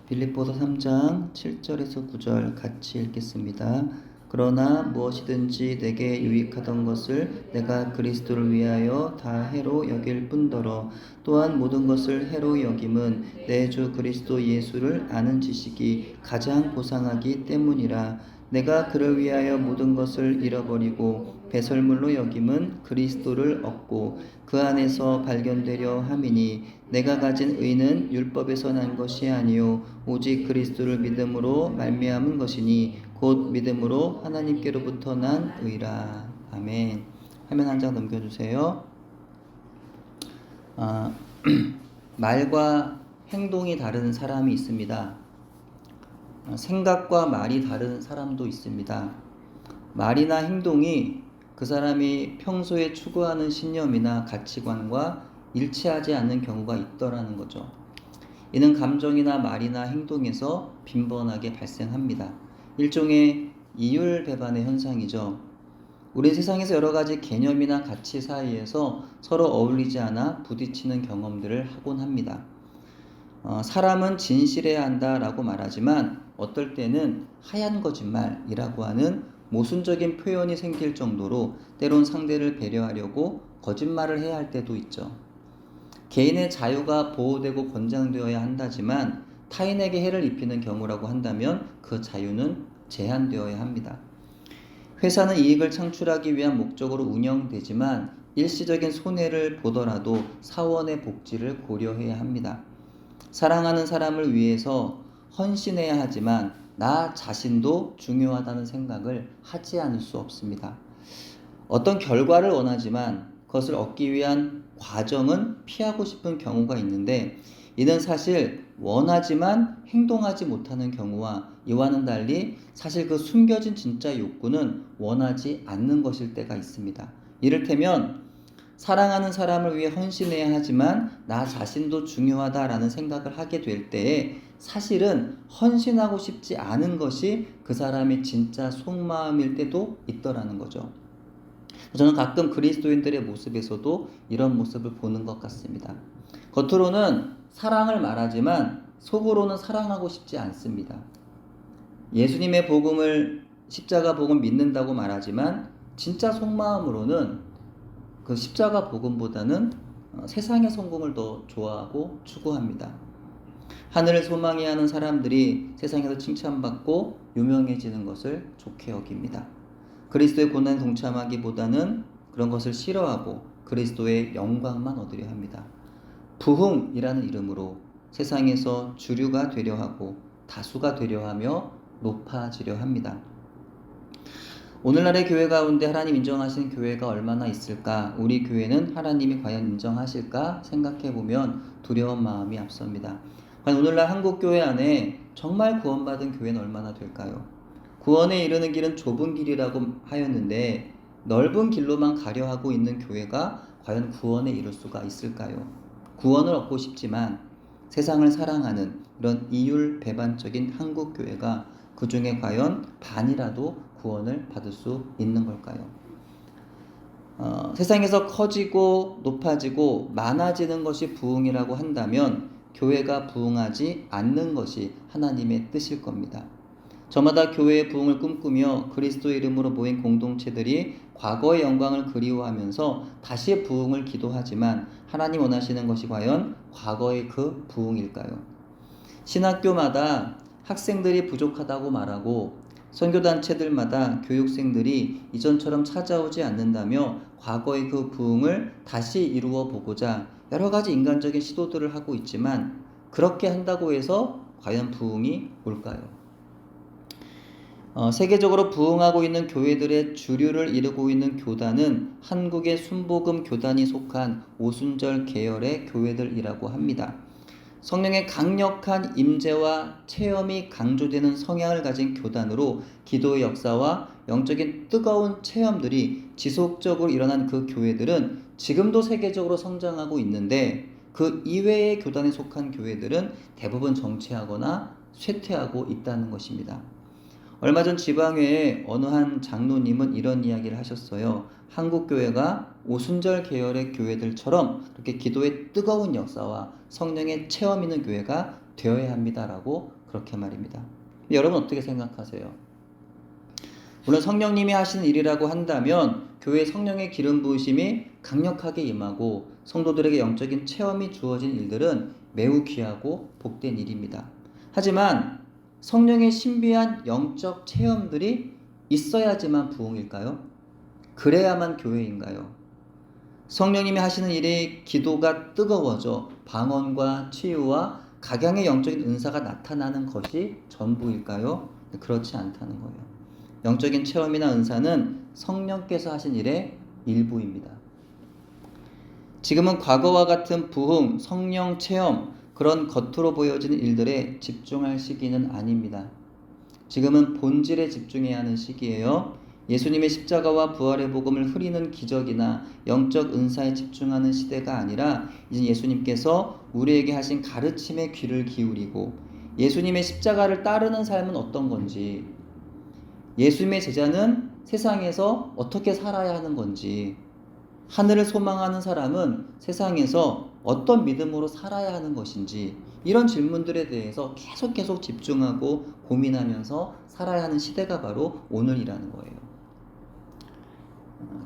빌립보서 3장 7절에서 9절 같이 읽겠습니다. 그러나 무엇이든지 내게 유익하던 것을 내가 그리스도를 위하여 다 해로 여길 뿐더러 또한 모든 것을 해로 여김은 내 주 그리스도 예수를 아는 지식이 가장 고상하기 때문이라. 내가 그를 위하여 모든 것을 잃어버리고 배설물로 여김은 그리스도를 얻고 그 안에서 발견되려 함이니 내가 가진 의는 율법에서 난 것이 아니요 오직 그리스도를 믿음으로 말미암은 것이니 곧 믿음으로 하나님께로부터 난 의라. 아멘. 화면 한 장 넘겨주세요. 말과 행동이 다른 사람이 있습니다. 생각과 말이 다른 사람도 있습니다. 말이나 행동이 그 사람이 평소에 추구하는 신념이나 가치관과 일치하지 않는 경우가 있더라는 거죠. 이는 감정이나 말이나 행동에서 빈번하게 발생합니다. 일종의 이율배반의 현상이죠. 우리 세상에서 여러 가지 개념이나 가치 사이에서 서로 어울리지 않아 부딪히는 경험들을 하곤 합니다. 사람은 진실해야 한다라고 말하지만 어떨 때는 하얀 거짓말이라고 하는 모순적인 표현이 생길 정도로 때론 상대를 배려하려고 거짓말을 해야 할 때도 있죠. 개인의 자유가 보호되고 권장되어야 한다지만 타인에게 해를 입히는 경우라고 한다면 그 자유는 제한되어야 합니다. 회사는 이익을 창출하기 위한 목적으로 운영되지만 일시적인 손해를 보더라도 사원의 복지를 고려해야 합니다. 사랑하는 사람을 위해서 헌신해야 하지만 나 자신도 중요하다는 생각을 하지 않을 수 없습니다. 어떤 결과를 원하지만 그것을 얻기 위한 과정은 피하고 싶은 경우가 있는데 이는 사실 원하지만 행동하지 못하는 경우와 이와는 달리 사실 그 숨겨진 진짜 욕구는 원하지 않는 것일 때가 있습니다. 이를테면 사랑하는 사람을 위해 헌신해야 하지만 나 자신도 중요하다라는 생각을 하게 될 때에 사실은 헌신하고 싶지 않은 것이 그 사람의 진짜 속마음일 때도 있더라는 거죠. 저는 가끔 그리스도인들의 모습에서도 이런 모습을 보는 것 같습니다. 겉으로는 사랑을 말하지만 속으로는 사랑하고 싶지 않습니다. 예수님의 복음을 십자가 복음 믿는다고 말하지만 진짜 속마음으로는 그 십자가 복음보다는 세상의 성공을 더 좋아하고 추구합니다. 하늘을 소망해 하는 사람들이 세상에서 칭찬받고 유명해지는 것을 좋게 여깁니다. 그리스도의 고난에 동참하기보다는 그런 것을 싫어하고 그리스도의 영광만 얻으려 합니다. 부흥이라는 이름으로 세상에서 주류가 되려 하고 다수가 되려 하며 높아지려 합니다. 오늘날의 교회 가운데 하나님 인정하시는 교회가 얼마나 있을까? 우리 교회는 하나님이 과연 인정하실까? 생각해보면 두려운 마음이 앞섭니다. 과연 오늘날 한국교회 안에 정말 구원받은 교회는 얼마나 될까요? 구원에 이르는 길은 좁은 길이라고 하였는데 넓은 길로만 가려 하고 있는 교회가 과연 구원에 이를 수가 있을까요? 구원을 얻고 싶지만 세상을 사랑하는 이런 이율배반적인 한국교회가 그 중에 과연 반이라도 구원을 받을 수 있는 걸까요? 세상에서 커지고 높아지고 많아지는 것이 부흥이라고 한다면 교회가 부흥하지 않는 것이 하나님의 뜻일 겁니다. 저마다 교회의 부흥을 꿈꾸며 그리스도의 이름으로 모인 공동체들이 과거의 영광을 그리워하면서 다시 부흥을 기도하지만 하나님 원하시는 것이 과연 과거의 그 부흥일까요? 신학교마다 학생들이 부족하다고 말하고 선교단체들마다 교육생들이 이전처럼 찾아오지 않는다며 과거의 그 부흥을 다시 이루어 보고자 여러 가지 인간적인 시도들을 하고 있지만 그렇게 한다고 해서 과연 부흥이 올까요? 세계적으로 부흥하고 있는 교회들의 주류를 이루고 있는 교단은 한국의 순복음 교단이 속한 오순절 계열의 교회들이라고 합니다. 성령의 강력한 임재와 체험이 강조되는 성향을 가진 교단으로 기도의 역사와 영적인 뜨거운 체험들이 지속적으로 일어난 그 교회들은 지금도 세계적으로 성장하고 있는데 그 이외의 교단에 속한 교회들은 대부분 정체하거나 쇠퇴하고 있다는 것입니다. 얼마 전 지방회에 어느 한 장로님은 이런 이야기를 하셨어요. 한국교회가 오순절 계열의 교회들처럼 그렇게 기도의 뜨거운 역사와 성령의 체험 있는 교회가 되어야 합니다라고 그렇게 말입니다. 여러분 어떻게 생각하세요? 물론 성령님이 하시는 일이라고 한다면 교회 성령의 기름 부으심이 강력하게 임하고 성도들에게 영적인 체험이 주어진 일들은 매우 귀하고 복된 일입니다. 하지만 성령의 신비한 영적 체험들이 있어야지만 부흥일까요? 그래야만 교회인가요? 성령님이 하시는 일이 기도가 뜨거워져 방언과 치유와 각양의 영적인 은사가 나타나는 것이 전부일까요? 그렇지 않다는 거예요. 영적인 체험이나 은사는 성령께서 하신 일의 일부입니다. 지금은 과거와 같은 부흥, 성령 체험, 그런 겉으로 보여지는 일들에 집중할 시기는 아닙니다. 지금은 본질에 집중해야 하는 시기예요. 예수님의 십자가와 부활의 복음을 흐리는 기적이나 영적 은사에 집중하는 시대가 아니라 이제 예수님께서 우리에게 하신 가르침에 귀를 기울이고 예수님의 십자가를 따르는 삶은 어떤 건지, 예수님의 제자는 세상에서 어떻게 살아야 하는 건지, 하늘을 소망하는 사람은 세상에서 어떤 믿음으로 살아야 하는 것인지, 이런 질문들에 대해서 계속 집중하고 고민하면서 살아야 하는 시대가 바로 오늘이라는 거예요.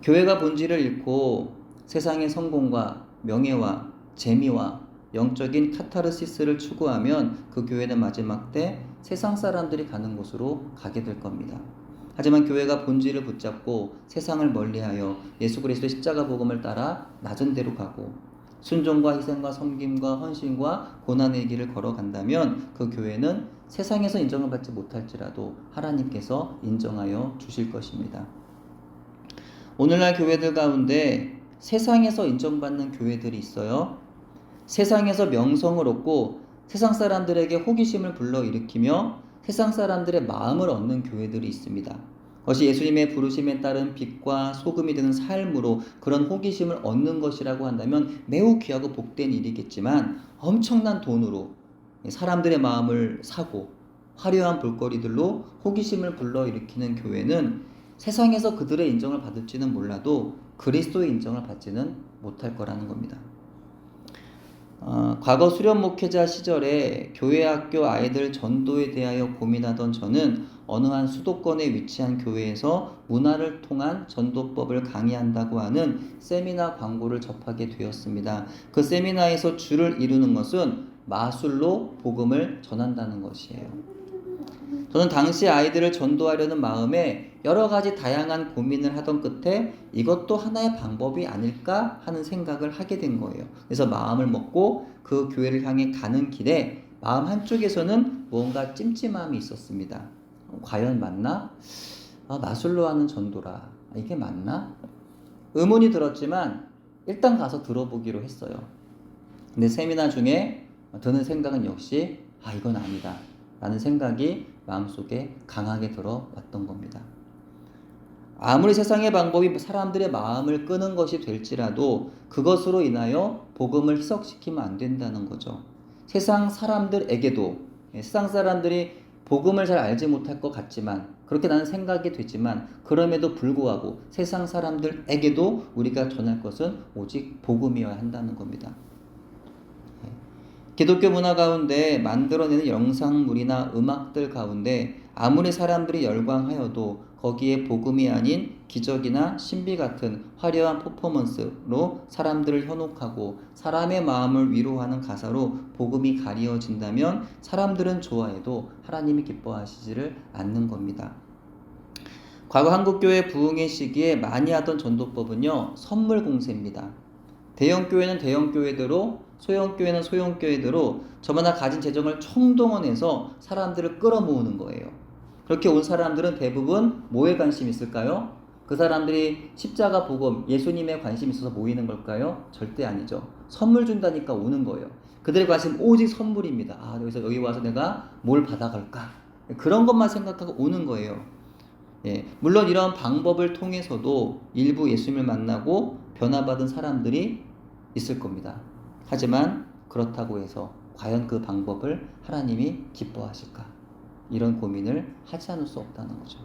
교회가 본질을 잃고 세상의 성공과 명예와 재미와 영적인 카타르시스를 추구하면 그 교회는 마지막 때 세상 사람들이 가는 곳으로 가게 될 겁니다. 하지만 교회가 본질을 붙잡고 세상을 멀리하여 예수 그리스도의 십자가 복음을 따라 낮은 데로 가고 순종과 희생과 섬김과 헌신과 고난의 길을 걸어간다면 그 교회는 세상에서 인정을 받지 못할지라도 하나님께서 인정하여 주실 것입니다. 오늘날 교회들 가운데 세상에서 인정받는 교회들이 있어요. 세상에서 명성을 얻고 세상 사람들에게 호기심을 불러일으키며 세상 사람들의 마음을 얻는 교회들이 있습니다. 그것이 예수님의 부르심에 따른 빛과 소금이 되는 삶으로 그런 호기심을 얻는 것이라고 한다면 매우 귀하고 복된 일이겠지만, 엄청난 돈으로 사람들의 마음을 사고 화려한 볼거리들로 호기심을 불러일으키는 교회는 세상에서 그들의 인정을 받을지는 몰라도 그리스도의 인정을 받지는 못할 거라는 겁니다. 과거 수련 목회자 시절에 교회 학교 아이들 전도에 대하여 고민하던 저는 어느 한 수도권에 위치한 교회에서 문화를 통한 전도법을 강의한다고 하는 세미나 광고를 접하게 되었습니다. 그 세미나에서 주를 이루는 것은 마술로 복음을 전한다는 것이에요. 저는 당시 아이들을 전도하려는 마음에 여러 가지 다양한 고민을 하던 끝에 이것도 하나의 방법이 아닐까 하는 생각을 하게 된 거예요. 그래서 마음을 먹고 그 교회를 향해 가는 길에 마음 한쪽에서는 뭔가 찜찜함이 있었습니다. 과연 맞나? 마술로 하는 전도라. 이게 맞나? 의문이 들었지만 일단 가서 들어보기로 했어요. 근데 세미나 중에 드는 생각은 역시 이건 아니다 라는 생각이 마음속에 강하게 들어왔던 겁니다. 아무리 세상의 방법이 사람들의 마음을 끄는 것이 될지라도 그것으로 인하여 복음을 희석시키면 안 된다는 거죠. 세상 사람들에게도, 세상 사람들이 복음을 잘 알지 못할 것 같지만, 그렇게 나는 생각이 되지만, 그럼에도 불구하고 세상 사람들에게도 우리가 전할 것은 오직 복음이어야 한다는 겁니다. 기독교 문화 가운데 만들어내는 영상물이나 음악들 가운데 아무리 사람들이 열광하여도 거기에 복음이 아닌 기적이나 신비 같은 화려한 퍼포먼스로 사람들을 현혹하고 사람의 마음을 위로하는 가사로 복음이 가리워진다면 사람들은 좋아해도 하나님이 기뻐하시지를 않는 겁니다. 과거 한국교회 부흥의 시기에 많이 하던 전도법은요, 선물 공세입니다. 대형교회는 대형교회대로, 소형교회는 소형교회대로 저마다 가진 재정을 총동원해서 사람들을 끌어모으는 거예요. 그렇게 온 사람들은 대부분 뭐에 관심이 있을까요? 그 사람들이 십자가 복음, 예수님에 관심이 있어서 모이는 걸까요? 절대 아니죠. 선물 준다니까 오는 거예요. 그들의 관심 오직 선물입니다. 그래서 여기 와서 내가 뭘 받아갈까? 그런 것만 생각하고 오는 거예요. 물론 이런 방법을 통해서도 일부 예수님을 만나고 변화받은 사람들이 있을 겁니다. 하지만 그렇다고 해서 과연 그 방법을 하나님이 기뻐하실까? 이런 고민을 하지 않을 수 없다는 거죠.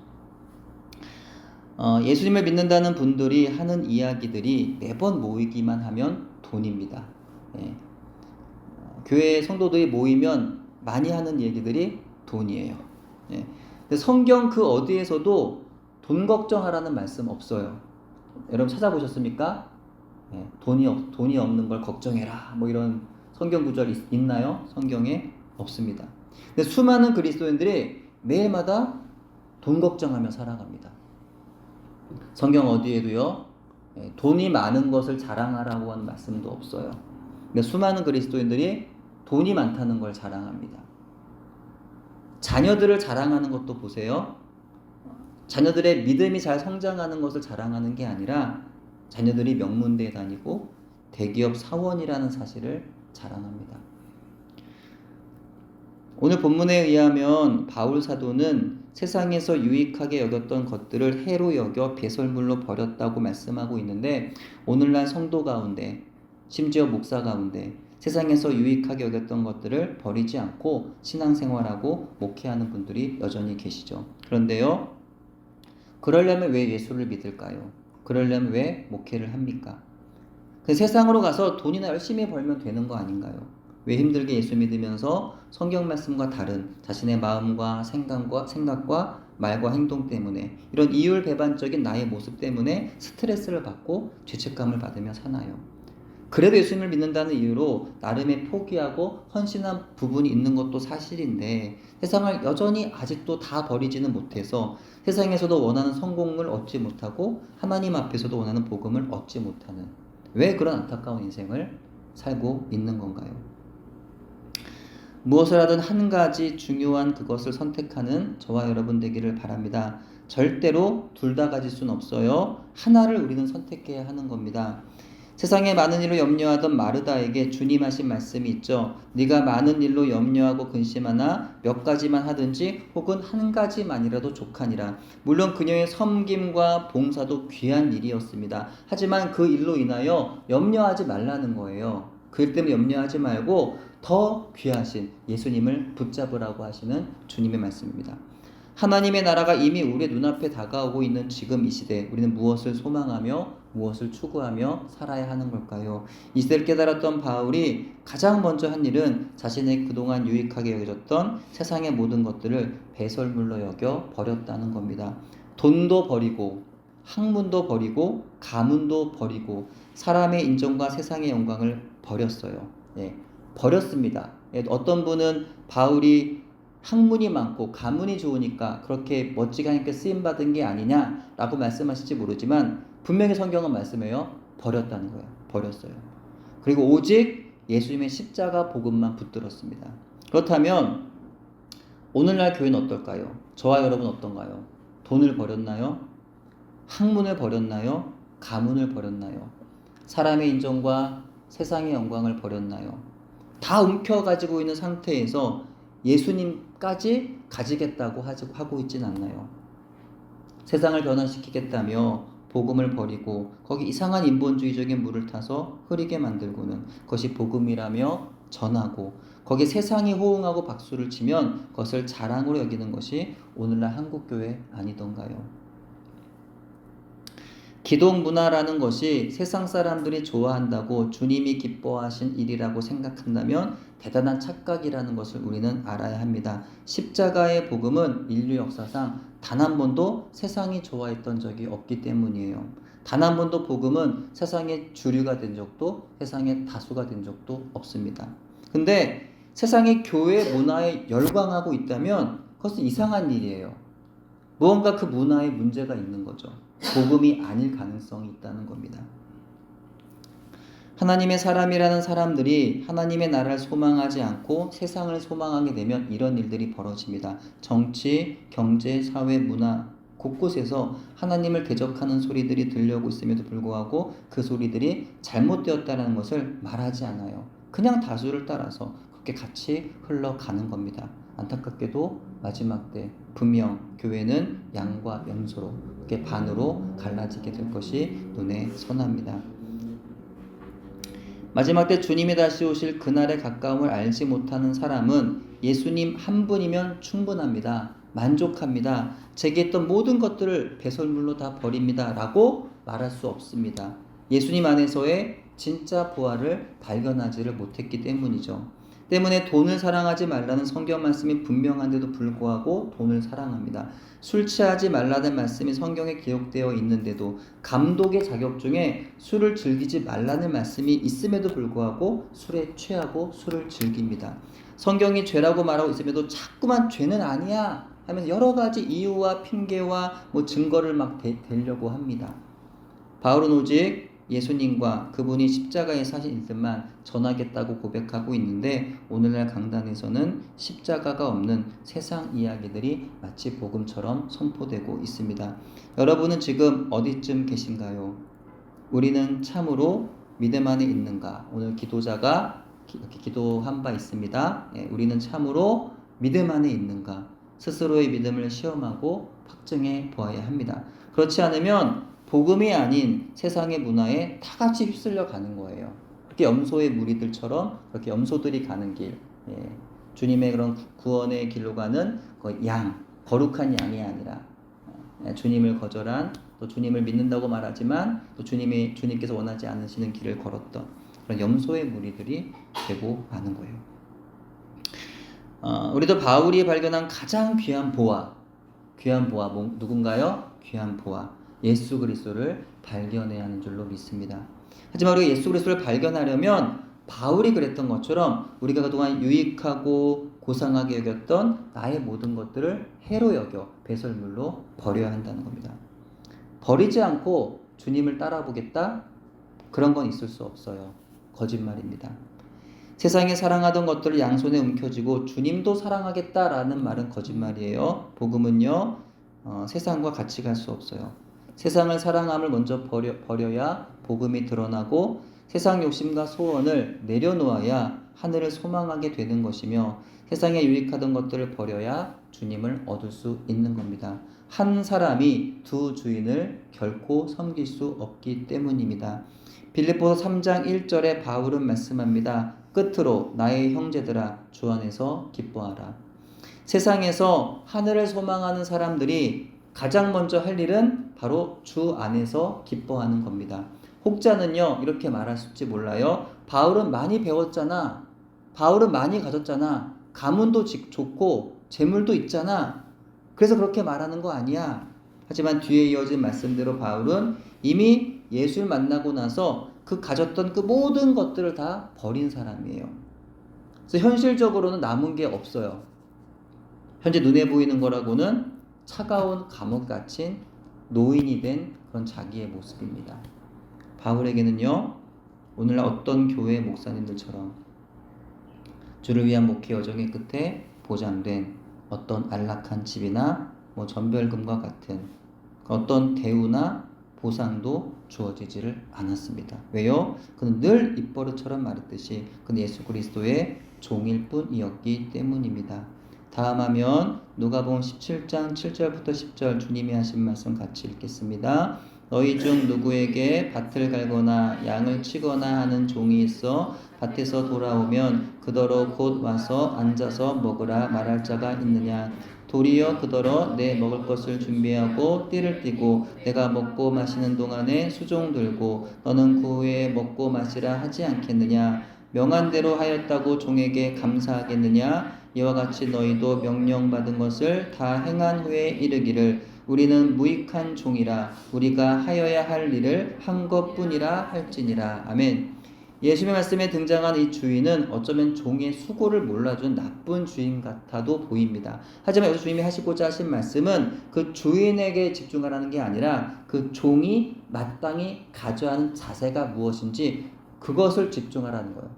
예수님을 믿는다는 분들이 하는 이야기들이 매번 모이기만 하면 돈입니다. 교회 성도들이 모이면 많이 하는 얘기들이 돈이에요. 예. 근데 성경 그 어디에서도 돈 걱정하라는 말씀 없어요. 여러분 찾아보셨습니까? 예. 돈이 없는 걸 걱정해라. 뭐 이런 성경 구절 있나요? 성경에 없습니다. 근데 수많은 그리스도인들이 매일마다 돈 걱정하며 살아갑니다. 성경 어디에도요, 돈이 많은 것을 자랑하라고 하는 말씀도 없어요. 근데 수많은 그리스도인들이 돈이 많다는 걸 자랑합니다. 자녀들을 자랑하는 것도 보세요. 자녀들의 믿음이 잘 성장하는 것을 자랑하는 게 아니라 자녀들이 명문대에 다니고 대기업 사원이라는 사실을 자랑합니다. 오늘 본문에 의하면 바울 사도는 세상에서 유익하게 여겼던 것들을 해로 여겨 배설물로 버렸다고 말씀하고 있는데, 오늘날 성도 가운데, 심지어 목사 가운데 세상에서 유익하게 여겼던 것들을 버리지 않고 신앙생활하고 목회하는 분들이 여전히 계시죠. 그런데요, 그러려면 왜 예수를 믿을까요? 그러려면 왜 목회를 합니까? 그 세상으로 가서 돈이나 열심히 벌면 되는 거 아닌가요? 왜 힘들게 예수 믿으면서 성경 말씀과 다른 자신의 마음과 생각과 말과 행동 때문에, 이런 이율배반적인 나의 모습 때문에 스트레스를 받고 죄책감을 받으며 사나요? 그래도 예수님을 믿는다는 이유로 나름의 포기하고 헌신한 부분이 있는 것도 사실인데, 세상을 여전히 아직도 다 버리지는 못해서 세상에서도 원하는 성공을 얻지 못하고 하나님 앞에서도 원하는 복음을 얻지 못하는, 왜 그런 안타까운 인생을 살고 있는 건가요? 무엇을 하든 한 가지 중요한 그것을 선택하는 저와 여러분 되기를 바랍니다. 절대로 둘 다 가질 수는 없어요. 하나를 우리는 선택해야 하는 겁니다. 세상에 많은 일로 염려하던 마르다에게 주님 하신 말씀이 있죠. 네가 많은 일로 염려하고 근심하나 몇 가지만 하든지 혹은 한 가지만이라도 족하니라. 물론 그녀의 섬김과 봉사도 귀한 일이었습니다. 하지만 그 일로 인하여 염려하지 말라는 거예요. 그 일 때문에 염려하지 말고 더 귀하신 예수님을 붙잡으라고 하시는 주님의 말씀입니다. 하나님의 나라가 이미 우리의 눈앞에 다가오고 있는 지금 이 시대, 우리는 무엇을 소망하며 무엇을 추구하며 살아야 하는 걸까요? 이 시대를 깨달았던 바울이 가장 먼저 한 일은 자신의 그동안 유익하게 여겨졌던 세상의 모든 것들을 배설물로 여겨 버렸다는 겁니다. 돈도 버리고 학문도 버리고 가문도 버리고 사람의 인정과 세상의 영광을 버렸어요. 버렸습니다. 어떤 분은 바울이 학문이 많고 가문이 좋으니까 그렇게 멋지게 하나님께 쓰임받은 게 아니냐라고 말씀하실지 모르지만, 분명히 성경은 말씀해요. 버렸다는 거예요. 버렸어요. 그리고 오직 예수님의 십자가 복음만 붙들었습니다. 그렇다면 오늘날 교회는 어떨까요? 저와 여러분 어떤가요? 돈을 버렸나요? 학문을 버렸나요? 가문을 버렸나요? 사람의 인정과 세상의 영광을 버렸나요? 다 움켜가지고 있는 상태에서 예수님까지 가지겠다고 하고 있진 않나요? 세상을 변화시키겠다며 복음을 버리고 거기 이상한 인본주의적인 물을 타서 흐리게 만들고는 그것이 복음이라며 전하고, 거기에 세상이 호응하고 박수를 치면 그것을 자랑으로 여기는 것이 오늘날 한국교회 아니던가요? 기독 문화라는 것이 세상 사람들이 좋아한다고 주님이 기뻐하신 일이라고 생각한다면 대단한 착각이라는 것을 우리는 알아야 합니다. 십자가의 복음은 인류 역사상 단 한 번도 세상이 좋아했던 적이 없기 때문이에요. 단 한 번도 복음은 세상의 주류가 된 적도, 세상의 다수가 된 적도 없습니다. 근데 세상의 교회 문화에 열광하고 있다면 그것은 이상한 일이에요. 무언가 그 문화에 문제가 있는 거죠. 복음이 아닐 가능성이 있다는 겁니다. 하나님의 사람이라는 사람들이 하나님의 나라를 소망하지 않고 세상을 소망하게 되면 이런 일들이 벌어집니다. 정치, 경제, 사회, 문화 곳곳에서 하나님을 대적하는 소리들이 들려오고 있음에도 불구하고 그 소리들이 잘못되었다는 것을 말하지 않아요. 그냥 다수를 따라서 그렇게 같이 흘러가는 겁니다. 안타깝게도 마지막 때 분명 교회는 양과 염소로, 그렇게 반으로 갈라지게 될 것이 눈에 선합니다. 마지막 때 주님이 다시 오실 그날의 가까움을 알지 못하는 사람은 예수님 한 분이면 충분합니다. 만족합니다. 제게 있던 모든 것들을 배설물로 다 버립니다. 라고 말할 수 없습니다. 예수님 안에서의 진짜 부활을 발견하지를 못했기 때문이죠. 때문에 돈을 사랑하지 말라는 성경 말씀이 분명한데도 불구하고 돈을 사랑합니다. 술 취하지 말라는 말씀이 성경에 기록되어 있는데도 감독의 자격 중에 술을 즐기지 말라는 말씀이 있음에도 불구하고 술에 취하고 술을 즐깁니다. 성경이 죄라고 말하고 있음에도 자꾸만 죄는 아니야 하면서 여러 가지 이유와 핑계와 증거를 막 대려고 합니다. 바울은 오직 예수님과 그분이 십자가에 사신 일들만 전하겠다고 고백하고 있는데 오늘날 강단에서는 십자가가 없는 세상 이야기들이 마치 복음처럼 선포되고 있습니다. 여러분은 지금 어디쯤 계신가요? 우리는 참으로 믿음 안에 있는가? 오늘 기도자가 이렇게 기도한 바 있습니다. 우리는 참으로 믿음 안에 있는가? 스스로의 믿음을 시험하고 확증해 보아야 합니다. 그렇지 않으면 복음이 아닌 세상의 문화에 다 같이 휩쓸려 가는 거예요. 그렇게 염소의 무리들처럼 그렇게 염소들이 가는 길, 주님의 그런 구원의 길로 가는 거룩한 양이 아니라 주님을 거절한, 또 주님을 믿는다고 말하지만 또 주님께서 원하지 않으시는 길을 걸었던 그런 염소의 무리들이 되고 마는 거예요. 우리도 바울이 발견한 가장 귀한 보화 누군가요? 귀한 보화 예수 그리스도를 발견해야 하는 줄로 믿습니다. 하지만 우리가 예수 그리스도를 발견하려면 바울이 그랬던 것처럼 우리가 그동안 유익하고 고상하게 여겼던 나의 모든 것들을 해로 여겨 배설물로 버려야 한다는 겁니다. 버리지 않고 주님을 따라보겠다? 그런 건 있을 수 없어요. 거짓말입니다. 세상에 사랑하던 것들을 양손에 움켜쥐고 주님도 사랑하겠다라는 말은 거짓말이에요. 복음은요, 세상과 같이 갈 수 없어요. 세상을 사랑함을 먼저 버려야 복음이 드러나고 세상 욕심과 소원을 내려놓아야 하늘을 소망하게 되는 것이며 세상에 유익하던 것들을 버려야 주님을 얻을 수 있는 겁니다. 한 사람이 두 주인을 결코 섬길 수 없기 때문입니다. 빌립보서 3장 1절에 바울은 말씀합니다. 끝으로 나의 형제들아 주 안에서 기뻐하라. 세상에서 하늘을 소망하는 사람들이 가장 먼저 할 일은 바로 주 안에서 기뻐하는 겁니다. 혹자는요 이렇게 말할지 몰라요. 바울은 많이 배웠잖아. 바울은 많이 가졌잖아. 가문도 좋고 재물도 있잖아. 그래서 그렇게 말하는 거 아니야. 하지만 뒤에 이어진 말씀대로 바울은 이미 예수를 만나고 나서 그 가졌던 그 모든 것들을 다 버린 사람이에요. 그래서 현실적으로는 남은 게 없어요. 현재 눈에 보이는 거라고는 차가운 감옥 갇힌 노인이 된 그런 자기의 모습입니다. 바울에게는요, 오늘날 어떤 교회 목사님들처럼 주를 위한 목회 여정의 끝에 보장된 어떤 안락한 집이나 전별금과 같은 어떤 대우나 보상도 주어지지를 않았습니다. 왜요? 그는 늘 입버릇처럼 말했듯이 그는 예수 그리스도의 종일 뿐이었기 때문입니다. 다음 화면 누가복음 17장 7절부터 10절 주님이 하신 말씀 같이 읽겠습니다. 너희 중 누구에게 밭을 갈거나 양을 치거나 하는 종이 있어 밭에서 돌아오면 그더러 곧 와서 앉아서 먹으라 말할 자가 있느냐? 도리어 그더러 내 먹을 것을 준비하고 띠를 띠고 내가 먹고 마시는 동안에 수종 들고 너는 그 후에 먹고 마시라 하지 않겠느냐? 명한 대로 하였다고 종에게 감사하겠느냐? 이와 같이 너희도 명령받은 것을 다 행한 후에 이르기를 우리는 무익한 종이라 우리가 하여야 할 일을 한 것뿐이라 할지니라. 아멘. 예수님의 말씀에 등장한 이 주인은 어쩌면 종의 수고를 몰라준 나쁜 주인 같아도 보입니다. 하지만 여기서 주님이 하시고자 하신 말씀은 그 주인에게 집중하라는 게 아니라 그 종이 마땅히 가져야 하는 자세가 무엇인지 그것을 집중하라는 거예요.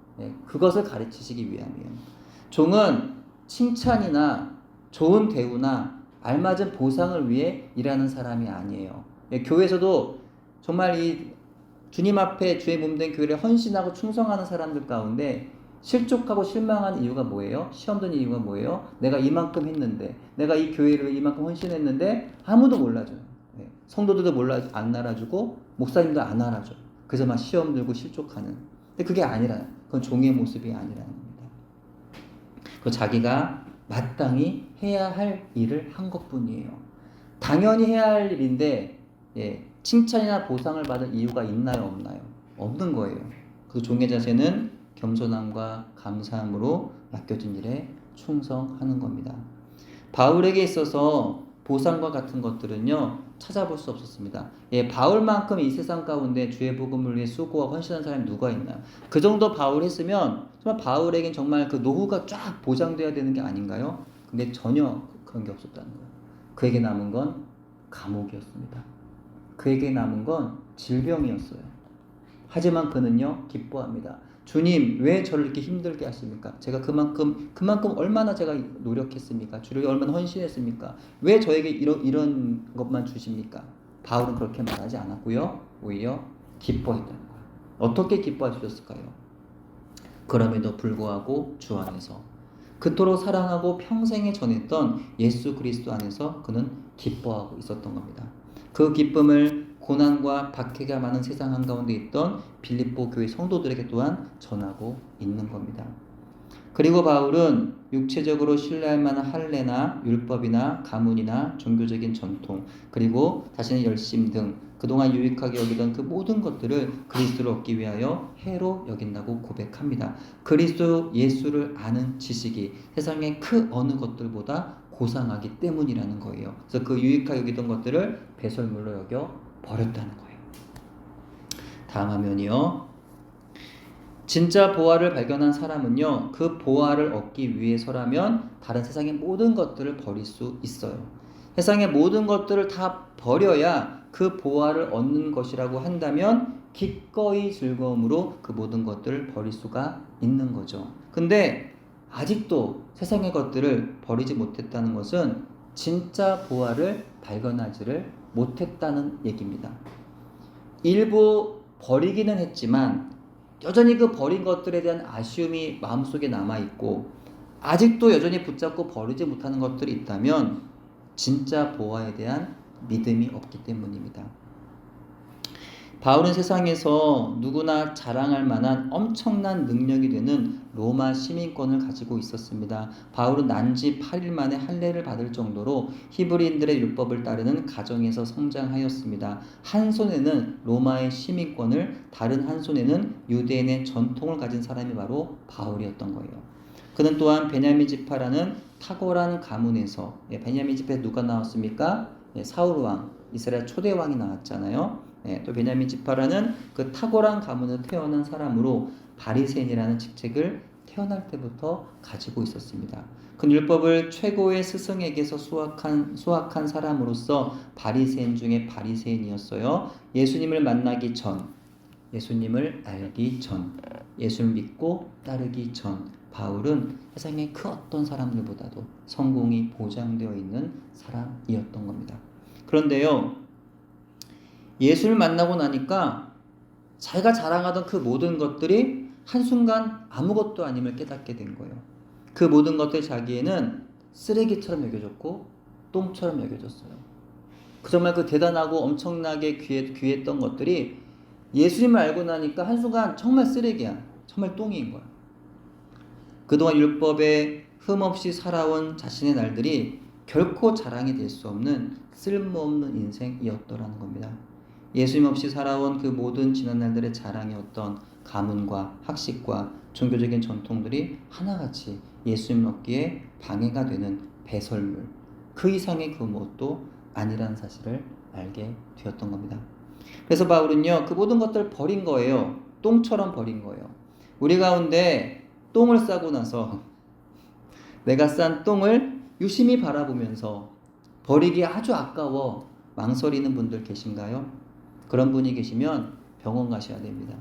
그것을 가르치시기 위함이에요. 종은 칭찬이나 좋은 대우나 알맞은 보상을 위해 일하는 사람이 아니에요. 교회에서도 정말 이 주님 앞에 주의 몸된 교회를 헌신하고 충성하는 사람들 가운데 실족하고 실망한 이유가 뭐예요? 시험 드는 이유가 뭐예요? 내가 이만큼 했는데, 내가 이 교회를 이만큼 헌신했는데 아무도 몰라줘요. 성도들도 안 알아주고 목사님도 안 알아줘. 그래서 막 시험 들고 실족하는. 근데 그게 아니라, 그건 종의 모습이 아니라는 겁니다. 그 자기가 마땅히 해야 할 일을 한 것뿐이에요. 당연히 해야 할 일인데 칭찬이나 보상을 받을 이유가 있나요, 없나요? 없는 거예요. 그 종의 자세는 겸손함과 감사함으로 맡겨진 일에 충성하는 겁니다. 바울에게 있어서 보상과 같은 것들은요 찾아볼 수 없었습니다. 바울만큼 이 세상 가운데 주의 복음을 위해 수고하고 헌신한 사람이 누가 있나요? 그 정도 바울 했으면 정말 바울에겐 정말 그 노후가 쫙 보장돼야 되는 게 아닌가요? 근데 전혀 그런 게 없었다는 거예요. 그에게 남은 건 감옥이었습니다. 그에게 남은 건 질병이었어요. 하지만 그는요 기뻐합니다. 주님 왜 저를 이렇게 힘들게 하십니까? 제가 그만큼 얼마나 제가 노력했습니까? 주를 얼마나 헌신했습니까? 왜 저에게 이런 것만 주십니까? 바울은 그렇게 말하지 않았고요. 오히려 기뻐했다는 거예요. 어떻게 기뻐하셨을까요? 그럼에도 불구하고 주 안에서 그토록 사랑하고 평생에 전했던 예수 그리스도 안에서 그는 기뻐하고 있었던 겁니다. 그 기쁨을 고난과 박해가 많은 세상 한가운데 있던 빌립보 교회 성도들에게 또한 전하고 있는 겁니다. 그리고 바울은 육체적으로 신뢰할 만한 할례나 율법이나 가문이나 종교적인 전통 그리고 자신의 열심 등 그동안 유익하게 여기던 그 모든 것들을 그리스도를 얻기 위하여 해로 여긴다고 고백합니다. 그리스도 예수를 아는 지식이 세상의 그 어느 것들보다 고상하기 때문이라는 거예요. 그래서 그 유익하게 여기던 것들을 배설물로 여겨 버렸다는 거예요. 다음 화면이요. 진짜 보화를 발견한 사람은요, 그 보화를 얻기 위해서라면 다른 세상의 모든 것들을 버릴 수 있어요. 세상의 모든 것들을 다 버려야 그 보화를 얻는 것이라고 한다면 기꺼이 즐거움으로 그 모든 것들을 버릴 수가 있는 거죠. 근데 아직도 세상의 것들을 버리지 못했다는 것은 진짜 보화를 발견하지를 못했다는 얘기입니다. 일부 버리기는 했지만 여전히 그 버린 것들에 대한 아쉬움이 마음속에 남아있고 아직도 여전히 붙잡고 버리지 못하는 것들이 있다면 진짜 보화에 대한 믿음이 없기 때문입니다. 바울은 세상에서 누구나 자랑할 만한 엄청난 능력이 되는 로마 시민권을 가지고 있었습니다. 바울은 난지 8일 만에 할례를 받을 정도로 히브리인들의 율법을 따르는 가정에서 성장하였습니다. 한 손에는 로마의 시민권을 다른 한 손에는 유대인의 전통을 가진 사람이 바로 바울이었던 거예요. 그는 또한 베냐민 지파라는 탁월한 가문에서 베냐민 지파에 누가 나왔습니까? 사울 왕, 이스라엘 초대 왕이 나왔잖아요. 또 베냐민 지파라는 그 탁월한 가문에서 태어난 사람으로 바리새인이라는 직책을 태어날 때부터 가지고 있었습니다. 그 율법을 최고의 스승에게서 수학한 사람으로서 바리새인 중에 바리새인이었어요. 예수님을 만나기 전, 예수님을 알기 전, 예수를 믿고 따르기 전 바울은 세상의 그 어떤 사람들보다도 성공이 보장되어 있는 사람이었던 겁니다. 그런데요, 예수를 만나고 나니까 자기가 자랑하던 그 모든 것들이 한순간 아무것도 아님을 깨닫게 된 거예요. 그 모든 것들이 자기에는 쓰레기처럼 여겨졌고 똥처럼 여겨졌어요. 정말 그 대단하고 엄청나게 귀했던 것들이 예수님을 알고 나니까 한순간 정말 쓰레기야. 정말 똥인 거야. 그동안 율법에 흠없이 살아온 자신의 날들이 결코 자랑이 될 수 없는 쓸모없는 인생이었더라는 겁니다. 예수님 없이 살아온 그 모든 지난 날들의 자랑이었던 가문과 학식과 종교적인 전통들이 하나같이 예수님 얻기에 방해가 되는 배설물, 그 이상의 그 무엇도 아니라는 사실을 알게 되었던 겁니다. 그래서 바울은요, 그 모든 것들을 버린 거예요. 똥처럼 버린 거예요. 우리 가운데 똥을 싸고 나서 내가 싼 똥을 유심히 바라보면서 버리기 아주 아까워 망설이는 분들 계신가요? 그런 분이 계시면 병원 가셔야 됩니다.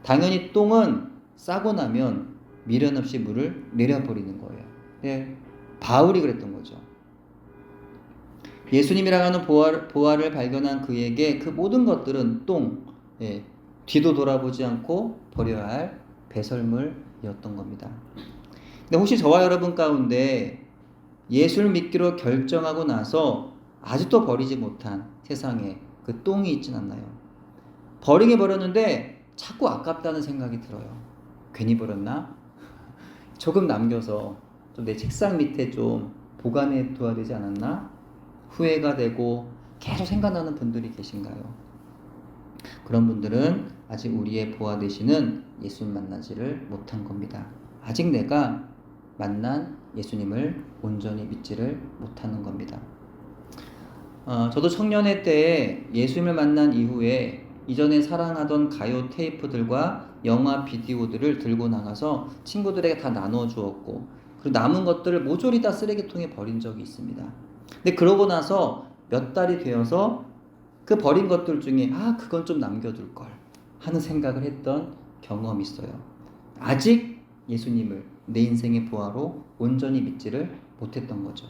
당연히 똥은 싸고 나면 미련 없이 물을 내려버리는 거예요. 바울이 그랬던 거죠. 예수님이라고 하는 보화를 발견한 그에게 그 모든 것들은 똥, 뒤도 돌아보지 않고 버려야 할 배설물이었던 겁니다. 근데 혹시 저와 여러분 가운데 예수를 믿기로 결정하고 나서 아직도 버리지 못한 세상에 그 똥이 있진 않나요? 버리긴 버렸는데 자꾸 아깝다는 생각이 들어요. 괜히 버렸나? 조금 남겨서 좀 내 책상 밑에 좀 보관해 둬야 되지 않았나? 후회가 되고 계속 생각나는 분들이 계신가요? 그런 분들은 아직 우리의 보아 되시는 예수님 만나지를 못한 겁니다. 아직 내가 만난 예수님을 온전히 믿지를 못하는 겁니다. 저도 청년회 때 예수님을 만난 이후에 이전에 사랑하던 가요 테이프들과 영화 비디오들을 들고 나가서 친구들에게 다 나눠주었고, 그리고 남은 것들을 모조리 다 쓰레기통에 버린 적이 있습니다. 근데 그러고 나서 몇 달이 되어서 그 버린 것들 중에 그건 좀 남겨둘 걸 하는 생각을 했던 경험이 있어요. 아직 예수님을 내 인생의 보아로 온전히 믿지를 못했던 거죠.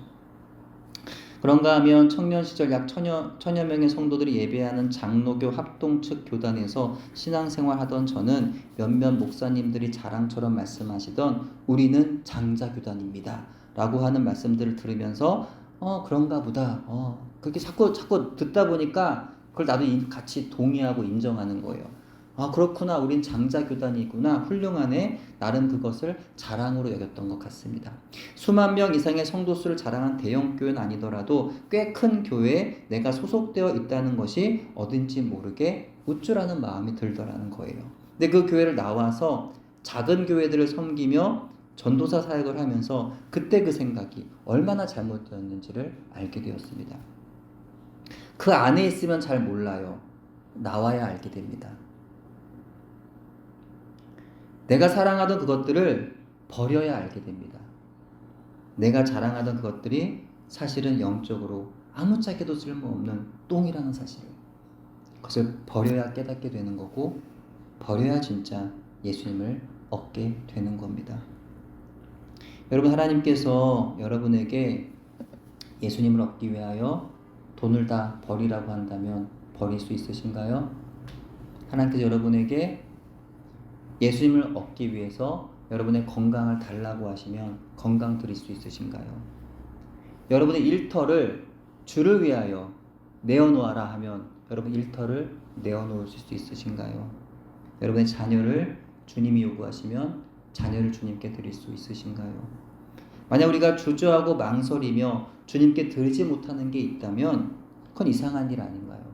그런가 하면 청년 시절 약 천여 명의 성도들이 예배하는 장로교 합동 측 교단에서 신앙생활 하던 저는 몇몇 목사님들이 자랑처럼 말씀하시던 우리는 장자교단입니다 라고 하는 말씀들을 들으면서 그런가 보다 그렇게 자꾸 듣다 보니까 그걸 나도 같이 동의하고 인정하는 거예요. 그렇구나, 우린 장자교단이구나, 훌륭하네, 나름 그것을 자랑으로 여겼던 것 같습니다. 수만 명 이상의 성도수를 자랑한 대형 교회는 아니더라도 꽤 큰 교회에 내가 소속되어 있다는 것이 어딘지 모르게 우쭐하는 마음이 들더라는 거예요. 근데 그 교회를 나와서 작은 교회들을 섬기며 전도사 사역을 하면서 그때 그 생각이 얼마나 잘못되었는지를 알게 되었습니다. 그 안에 있으면 잘 몰라요. 나와야 알게 됩니다. 내가 사랑하던 그것들을 버려야 알게 됩니다. 내가 자랑하던 그것들이 사실은 영적으로 아무짝에도 쓸모없는 똥이라는 사실을, 그것을 버려야 깨닫게 되는 거고, 버려야 진짜 예수님을 얻게 되는 겁니다. 여러분, 하나님께서 여러분에게 예수님을 얻기 위하여 돈을 다 버리라고 한다면 버릴 수 있으신가요? 하나님께서 여러분에게 예수님을 얻기 위해서 여러분의 건강을 달라고 하시면 건강 드릴 수 있으신가요? 여러분의 일터를 주를 위하여 내어놓아라 하면 여러분 일터를 내어놓을 수 있으신가요? 여러분의 자녀를 주님이 요구하시면 자녀를 주님께 드릴 수 있으신가요? 만약 우리가 주저하고 망설이며 주님께 드리지 못하는 게 있다면 그건 이상한 일 아닌가요?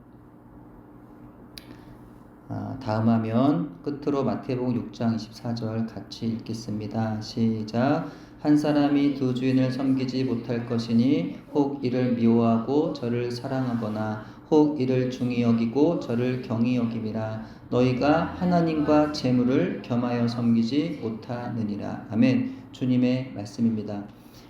다음 화면 끝으로 마태복음 6장 24절 같이 읽겠습니다. 시작. 한 사람이 두 주인을 섬기지 못할 것이니 혹 이를 미워하고 저를 사랑하거나 혹 이를 중히 여기고 저를 경히 여김이라. 너희가 하나님과 재물을 겸하여 섬기지 못하느니라. 아멘. 주님의 말씀입니다.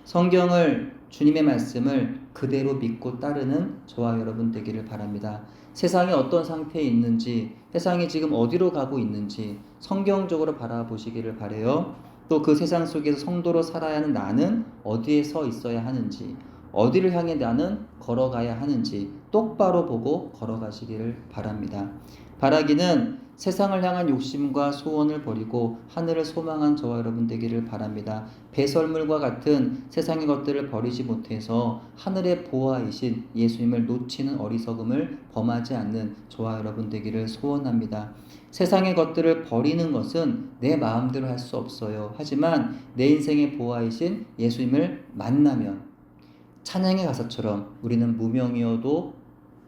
성경을, 주님의 말씀을 그대로 믿고 따르는 저와 여러분 되기를 바랍니다. 세상이 어떤 상태에 있는지, 세상이 지금 어디로 가고 있는지 성경적으로 바라보시기를 바라요. 또 그 세상 속에서 성도로 살아야 하는 나는 어디에 서 있어야 하는지, 어디를 향해 나는 걸어가야 하는지 똑바로 보고 걸어가시기를 바랍니다. 바라기는 세상을 향한 욕심과 소원을 버리고 하늘을 소망한 저와 여러분 되기를 바랍니다. 배설물과 같은 세상의 것들을 버리지 못해서 하늘의 보아이신 예수님을 놓치는 어리석음을 범하지 않는 저와 여러분 되기를 소원합니다. 세상의 것들을 버리는 것은 내 마음대로 할 수 없어요. 하지만 내 인생의 보아이신 예수님을 만나면 찬양의 가사처럼 우리는 무명이어도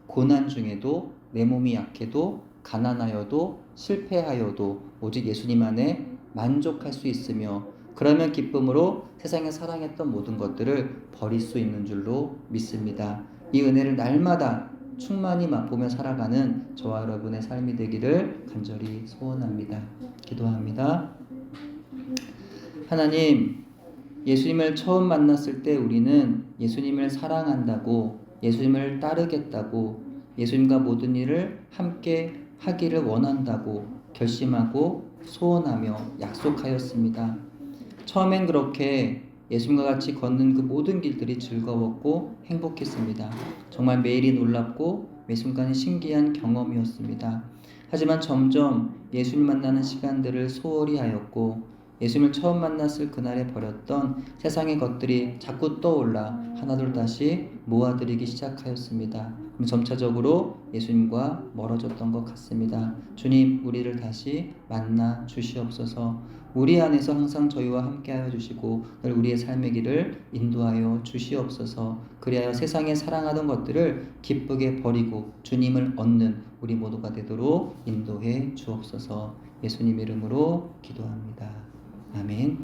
고난 중에도 내 몸이 약해도 가난하여도 실패하여도 오직 예수님 안에 만족할 수 있으며, 그러면 기쁨으로 세상에 사랑했던 모든 것들을 버릴 수 있는 줄로 믿습니다. 이 은혜를 날마다 충만히 맛보며 살아가는 저와 여러분의 삶이 되기를 간절히 소원합니다. 기도합니다. 하나님, 예수님을 처음 만났을 때 우리는 예수님을 사랑한다고, 예수님을 따르겠다고, 예수님과 모든 일을 함께 하기를 원한다고 결심하고 소원하며 약속하였습니다. 처음엔 그렇게 예수님과 같이 걷는 그 모든 길들이 즐거웠고 행복했습니다. 정말 매일이 놀랍고 매 순간이 신기한 경험이었습니다. 하지만 점점 예수님 만나는 시간들을 소홀히 하였고 예수님을 처음 만났을 그날에 버렸던 세상의 것들이 자꾸 떠올라 하나둘 다시 모아들이기 시작하였습니다. 그럼 점차적으로 예수님과 멀어졌던 것 같습니다. 주님, 우리를 다시 만나 주시옵소서. 우리 안에서 항상 저희와 함께하여 주시고 늘 우리의 삶의 길을 인도하여 주시옵소서. 그리하여 세상에 사랑하던 것들을 기쁘게 버리고 주님을 얻는 우리 모두가 되도록 인도해 주옵소서. 예수님 이름으로 기도합니다. 아멘.